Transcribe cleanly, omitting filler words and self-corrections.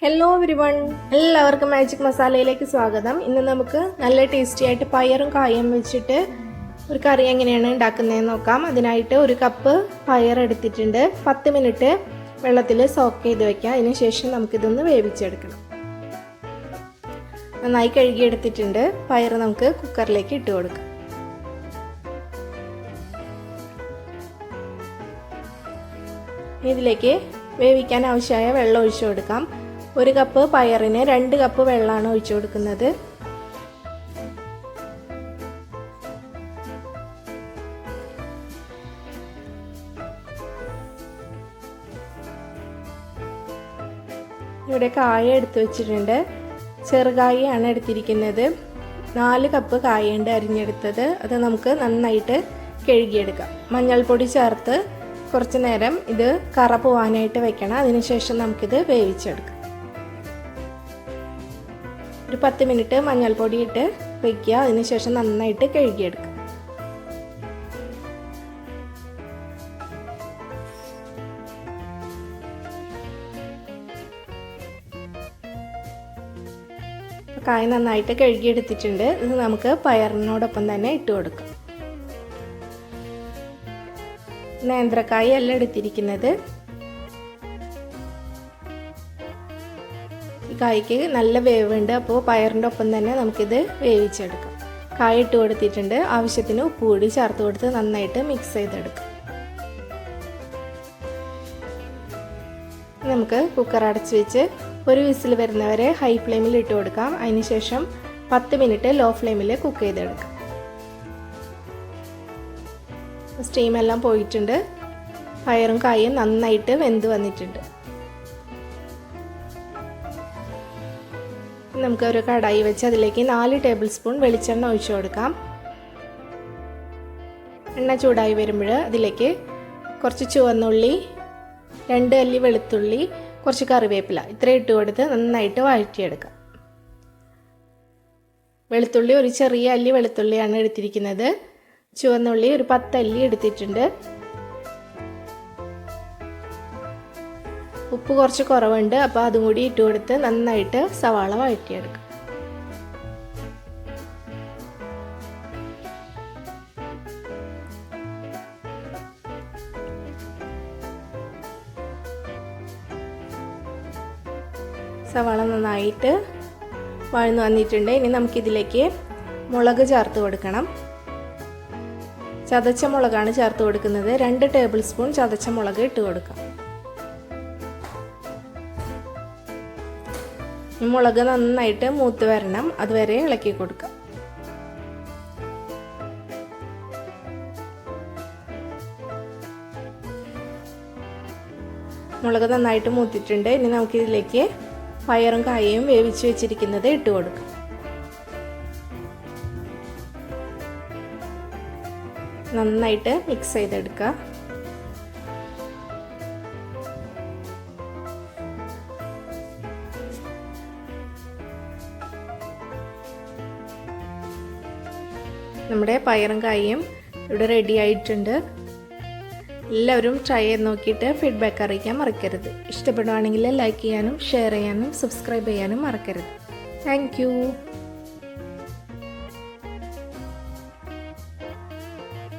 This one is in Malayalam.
ഹലോ എവരിവൺ, എല്ലാവർക്കും മാജിക് മസാലയിലേക്ക് സ്വാഗതം. ഇന്ന് നമുക്ക് നല്ല ടേസ്റ്റി ആയിട്ട് പയറും കായും വെച്ചിട്ട് ഒരു കറി എങ്ങനെയാണ് ഉണ്ടാക്കുന്നതെന്ന് നോക്കാം. അതിനായിട്ട് ഒരു കപ്പ് പയർ എടുത്തിട്ടുണ്ട്. 10 മിനിറ്റ് വെള്ളത്തിൽ സോക്ക് ചെയ്ത് വെക്കാം. അതിനുശേഷം നമുക്കിതൊന്ന് വേവിച്ചെടുക്കണം. നന്നായി കഴുകിയെടുത്തിട്ടുണ്ട്. പയർ നമുക്ക് കുക്കറിലേക്ക് ഇട്ട് കൊടുക്കാം. ഇതിലേക്ക് വേവിക്കാൻ ആവശ്യമായ വെള്ളം ഒഴിച്ചു കൊടുക്കാം. ഒരു കപ്പ് പയറിന് 2 കപ്പ് വെള്ളമാണ് ഒഴിച്ചു കൊടുക്കുന്നത്. ഇവിടെ കായ എടുത്തു വെച്ചിട്ടുണ്ട്. ചെറുകായാണ് എടുത്തിരിക്കുന്നത്. 4 കപ്പ് കായുണ്ട് അരിഞ്ഞെടുത്തത്. അത് നമുക്ക് നന്നായിട്ട് കഴുകിയെടുക്കാം. മഞ്ഞൾപ്പൊടി ചേർത്ത് കുറച്ച് നേരം ഇത് കറ പോവാനായിട്ട് വെക്കണം. അതിനുശേഷം നമുക്കിത് വേവിച്ചെടുക്കാം. ഒരു 10 മിനിറ്റ് മഞ്ഞൾപ്പൊടി ഇട്ട് വയ്ക്കുക. അതിനുശേഷം നന്നായിട്ട് കഴുകിയെടുക്കുക. കായ നന്നായിട്ട് കഴുകിയെടുത്തിട്ടുണ്ട്. ഇത് നമുക്ക് പയറിനോടൊപ്പം തന്നെ ഇട്ട് കൊടുക്കാം. നേന്ത്രക്കായ അല്ല എടുത്തിരിക്കുന്നത്. ഈ കായ്ക്ക് നല്ല വേവുണ്ട്. അപ്പോൾ പയറിൻ്റെ ഒപ്പം തന്നെ നമുക്കിത് വേവിച്ചെടുക്കാം. കായ ഇട്ട് കൊടുത്തിട്ടുണ്ട്. ആവശ്യത്തിന് ഉപ്പ് കൂടി ചേർത്ത് കൊടുത്ത് നന്നായിട്ട് മിക്സ് ചെയ്തെടുക്കാം. നമുക്ക് കുക്കർ അടച്ച് വെച്ച് ഒരു വിസിൽ വരുന്നവരെ ഹൈ ഫ്ലെയിമിൽ ഇട്ട് കൊടുക്കാം. അതിനുശേഷം 10 മിനിറ്റ് ലോ ഫ്ലെയിമിൽ കുക്ക് ചെയ്തെടുക്കാം. സ്റ്റീമെല്ലാം പോയിട്ടുണ്ട്. പയറും കായും നന്നായിട്ട് വെന്ത് വന്നിട്ടുണ്ട്. നമുക്ക് ഒരു കടായി വെച്ച് അതിലേക്ക് 4 ടേബിൾ സ്പൂൺ വെളിച്ചെണ്ണ ഒഴിച്ചു കൊടുക്കാം. എണ്ണ ചൂടായി വരുമ്പോൾ അതിലേക്ക് കുറച്ച് ചുവന്നുള്ളി, 2 അല്ലി വെളുത്തുള്ളി, കുറച്ച് കറിവേപ്പില ഇത്രയും ഇട്ട് കൊടുത്ത് നന്നായിട്ട് വഴറ്റിയെടുക്കാം. വെളുത്തുള്ളി ഒരു ചെറിയ അല്ലി വെളുത്തുള്ളിയാണ് എടുത്തിരിക്കുന്നത്. ചുവന്നുള്ളി ഒരു 10 അല്ലി എടുത്തിട്ടുണ്ട്. ഉപ്പ് കുറച്ച് കുറവുണ്ട്. അപ്പോൾ അതും കൂടി ഇട്ട് കൊടുത്ത് നന്നായിട്ട് സവാള വഴറ്റിയെടുക്കാം. സവാള നന്നായിട്ട് വഴന്നു വന്നിട്ടുണ്ട്. ഇനി നമുക്കിതിലേക്ക് മുളക് ചേർത്ത് കൊടുക്കണം. ചതച്ച മുളകാണ് ചേർത്ത് കൊടുക്കുന്നത്. 2 ടേബിൾ സ്പൂൺ ചതച്ച മുളക് ഇട്ട് കൊടുക്കാം. മുളക് നന്നായിട്ട് മൂത്ത് വരണം. അതുവരെ ഇളക്കി കൊടുക്കാം. മുളക് നന്നായിട്ട് മൂത്തിട്ടുണ്ട്. ഇനി നമുക്കിതിലേക്ക് പയറും കായയും വേവിച്ച് വെച്ചിരിക്കുന്നത് ഇട്ട് കൊടുക്കാം. നന്നായിട്ട് മിക്സ് ചെയ്തെടുക്കുക. നമ്മുടെ പയറും കായും ഇവിടെ റെഡി ആയിട്ടുണ്ട്. എല്ലാവരും ട്രൈ ചെയ്ത് നോക്കിയിട്ട് ഫീഡ്ബാക്ക് അറിയിക്കാൻ മറക്കരുത്. ഇഷ്ടപ്പെടുവാണെങ്കിൽ ലൈക്ക് ചെയ്യാനും ഷെയർ ചെയ്യാനും സബ്സ്ക്രൈബ് ചെയ്യാനും മറക്കരുത്. Thank you.